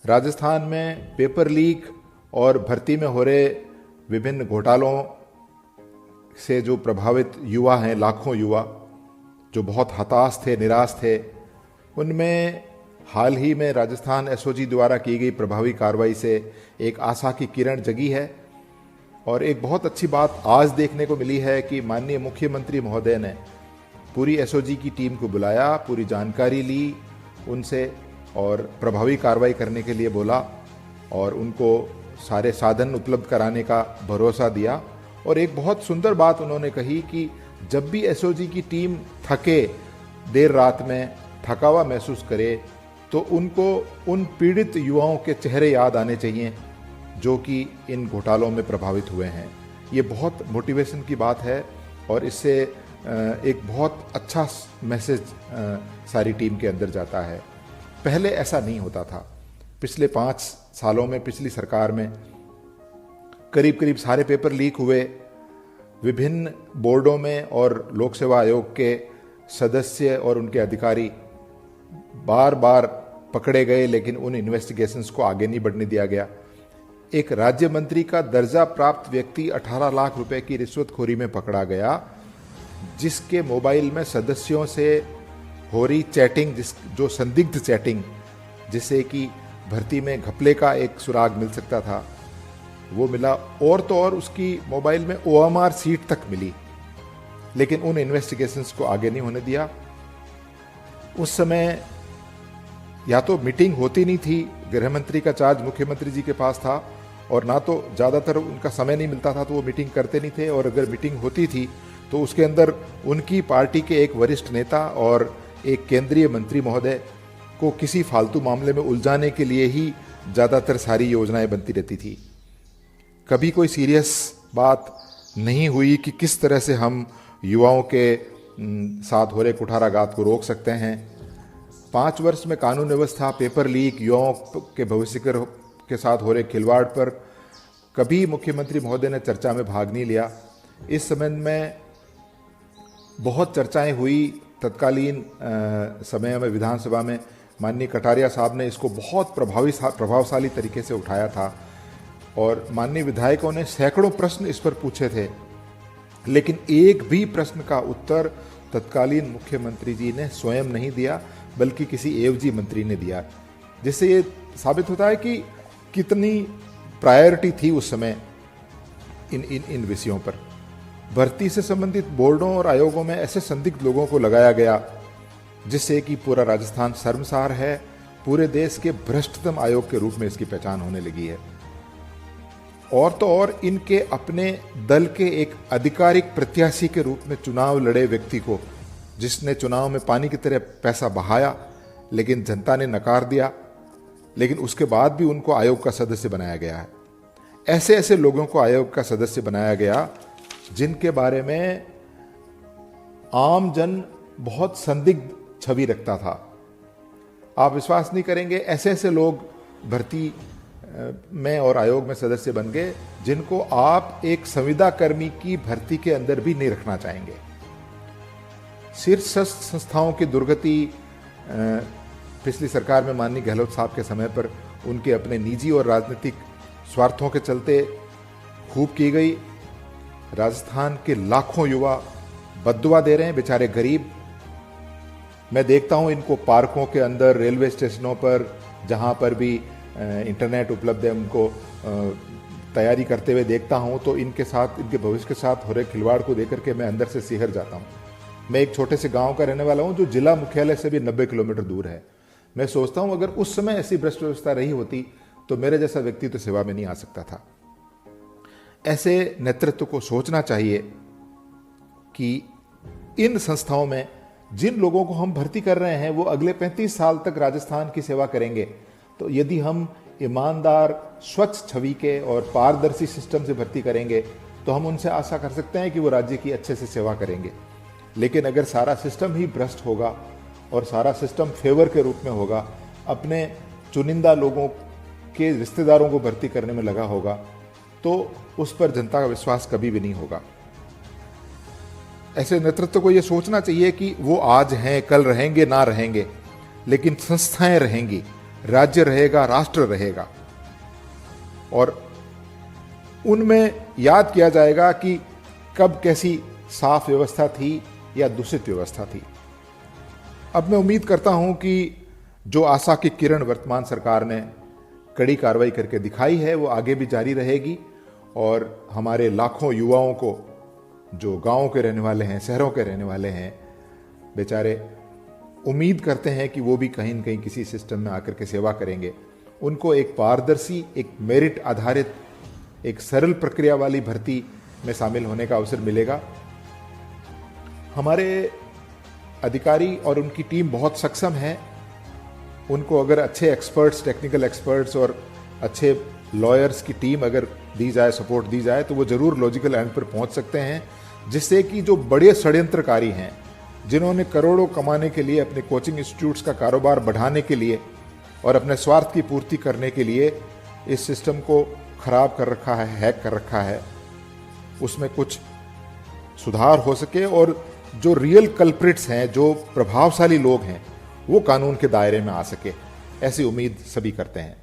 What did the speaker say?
राजस्थान में paper leak और भर्ती में हो रहे विभिन्न घोटालों से जो प्रभावित युवा हैं, लाखों युवा जो बहुत हताश थे, निराश थे, उनमें हाल ही में राजस्थान एसओजी द्वारा की गई प्रभावी कार्रवाई से एक आशा की किरण जगी है। और एक बहुत अच्छी बात आज देखने को मिली है कि माननीय मुख्यमंत्री महोदय ने पूरी एसओजी की टीम को बुलाया, पूरी जानकारी ली उनसे और प्रभावी कार्रवाई करने के लिए बोला और उनको सारे साधन उपलब्ध कराने का भरोसा दिया। और एक बहुत सुंदर बात उन्होंने कही कि जब भी एसओजी की टीम थके, देर रात में थकावा महसूस करे, तो उनको उन पीड़ित युवाओं के चेहरे याद आने चाहिए जो कि इन घोटालों में प्रभावित हुए हैं। ये बहुत मोटिवेशन की बात है और इससे एक बहुत अच्छा मैसेज सारी टीम के अंदर जाता है। पहले ऐसा नहीं होता था। पिछले 5 सालों में, पिछली सरकार में करीब करीब सारे पेपर लीक हुए। विभिन्न बोर्डों में और लोक सेवा आयोग के सदस्य और उनके अधिकारी बार बार पकड़े गए, लेकिन उन इन्वेस्टिगेशंस को आगे नहीं बढ़ने दिया गया। एक राज्य मंत्री का दर्जा प्राप्त व्यक्ति 18 लाख रुपए की रिश्वतखोरी में पकड़ा गया, जिसके मोबाइल में सदस्यों से हो रही चैटिंग, जो संदिग्ध चैटिंग, जिससे कि भर्ती में घपले का एक सुराग मिल सकता था, वो मिला। और तो और उसकी मोबाइल में ओएमआर सीट तक मिली, लेकिन उन इन्वेस्टिगेशंस को आगे नहीं होने दिया। उस समय या तो मीटिंग होती नहीं थी, गृह मंत्री का चार्ज मुख्यमंत्री जी के पास था, और ना तो ज़्यादातर उनका समय नहीं मिलता था तो वो मीटिंग करते नहीं थे, और अगर मीटिंग होती थी तो उसके अंदर उनकी पार्टी के एक वरिष्ठ नेता और एक केंद्रीय मंत्री महोदय को किसी फालतू मामले में उलझाने के लिए ही ज़्यादातर सारी योजनाएं बनती रहती थी। कभी कोई सीरियस बात नहीं हुई कि किस तरह से हम युवाओं के साथ हो रहे कुठाराघात को रोक सकते हैं। 5 वर्ष में कानून व्यवस्था, पेपर लीक, युवाओं के भविष्य के साथ हो रहे खिलवाड़ पर कभी मुख्यमंत्री महोदय ने चर्चा में भाग नहीं लिया। इस संबंध में बहुत चर्चाएं हुई। तत्कालीन समय में विधानसभा में माननीय कटारिया साहब ने इसको बहुत प्रभावशाली तरीके से उठाया था और माननीय विधायकों ने सैकड़ों प्रश्न इस पर पूछे थे, लेकिन एक भी प्रश्न का उत्तर तत्कालीन मुख्यमंत्री जी ने स्वयं नहीं दिया, बल्कि किसी एवजी मंत्री ने दिया, जिससे ये साबित होता है कि कितनी प्रायोरिटी थी उस समय इन विषयों पर। भर्ती से संबंधित बोर्डों और आयोगों में ऐसे संदिग्ध लोगों को लगाया गया जिससे कि पूरा राजस्थान शर्मसार है। पूरे देश के भ्रष्टतम आयोग के रूप में इसकी पहचान होने लगी है। और तो और इनके अपने दल के एक आधिकारिक प्रत्याशी के रूप में चुनाव लड़े व्यक्ति को, जिसने चुनाव में पानी की तरह पैसा बहाया, लेकिन जनता ने नकार दिया, लेकिन उसके बाद भी उनको आयोग का सदस्य बनाया गया है। ऐसे ऐसे लोगों को आयोग का सदस्य बनाया गया जिनके बारे में आम जन बहुत संदिग्ध छवि रखता था। आप विश्वास नहीं करेंगे, ऐसे ऐसे लोग भर्ती में और आयोग में सदस्य बन गए जिनको आप एक संविदा कर्मी की भर्ती के अंदर भी नहीं रखना चाहेंगे। शीर्ष संस्थाओं की दुर्गति पिछली सरकार में माननीय गहलोत साहब के समय पर उनके अपने निजी और राजनीतिक स्वार्थों के चलते खूब की गई। राजस्थान के लाखों युवा बद्दुआ दे रहे हैं, बेचारे गरीब। मैं देखता हूं इनको पार्कों के अंदर, रेलवे स्टेशनों पर, जहां पर भी इंटरनेट उपलब्ध है, उनको तैयारी करते हुए देखता हूं, तो इनके साथ, इनके भविष्य के साथ हो रहे खिलवाड़ को देख करके मैं अंदर से सिहर जाता हूं। मैं एक छोटे से गांव का रहने वाला हूं जो जिला मुख्यालय से भी 90 किलोमीटर दूर है। मैं सोचता हूं अगर उस समय ऐसी भ्रष्ट व्यवस्था रही होती तो मेरे जैसा व्यक्ति तो सेवा में नहीं आ सकता था। ऐसे नेतृत्व को सोचना चाहिए कि इन संस्थाओं में जिन लोगों को हम भर्ती कर रहे हैं वो अगले 35 साल तक राजस्थान की सेवा करेंगे। तो यदि हम ईमानदार, स्वच्छ छवि के और पारदर्शी सिस्टम से भर्ती करेंगे तो हम उनसे आशा कर सकते हैं कि वो राज्य की अच्छे से सेवा करेंगे। लेकिन अगर सारा सिस्टम ही भ्रष्ट होगा और सारा सिस्टम फेवर के रूप में होगा, अपने चुनिंदा लोगों के रिश्तेदारों को भर्ती करने में लगा होगा, तो उस पर जनता का विश्वास कभी भी नहीं होगा। ऐसे नेतृत्व को यह सोचना चाहिए कि वो आज हैं, कल रहेंगे, ना रहेंगे, लेकिन संस्थाएं रहेंगी। राज्य रहेगा, राष्ट्र रहेगा। और उनमें याद किया जाएगा कि कब कैसी साफ व्यवस्था थी या दूषित व्यवस्था थी। अब मैं उम्मीद करता हूं कि जो आशा की किरण वर्तमान सरकार ने कड़ी कार्रवाई करके दिखाई है वो आगे भी जारी रहेगी और हमारे लाखों युवाओं को, जो गांवों के रहने वाले हैं, शहरों के रहने वाले हैं, बेचारे उम्मीद करते हैं कि वो भी कहीं न कहीं किसी सिस्टम में आकर के सेवा करेंगे, उनको एक पारदर्शी, एक मेरिट आधारित, एक सरल प्रक्रिया वाली भर्ती में शामिल होने का अवसर मिलेगा। हमारे अधिकारी और उनकी टीम बहुत सक्षम है। उनको अगर अच्छे एक्सपर्ट्स, टेक्निकल एक्सपर्ट्स और अच्छे लॉयर्स की टीम अगर दी जाए, सपोर्ट दी जाए, तो वो जरूर लॉजिकल एंड पर पहुंच सकते हैं, जिससे कि जो बड़े षड्यंत्रकारी हैं, जिन्होंने करोड़ों कमाने के लिए, अपने कोचिंग इंस्टीट्यूट्स का कारोबार बढ़ाने के लिए और अपने स्वार्थ की पूर्ति करने के लिए इस सिस्टम को खराब कर रखा है, हैक कर रखा है, उसमें कुछ सुधार हो सके और जो रियल कल्प्रिट्स हैं, जो प्रभावशाली लोग हैं, वो कानून के दायरे में आ सके, ऐसी उम्मीद सभी करते हैं।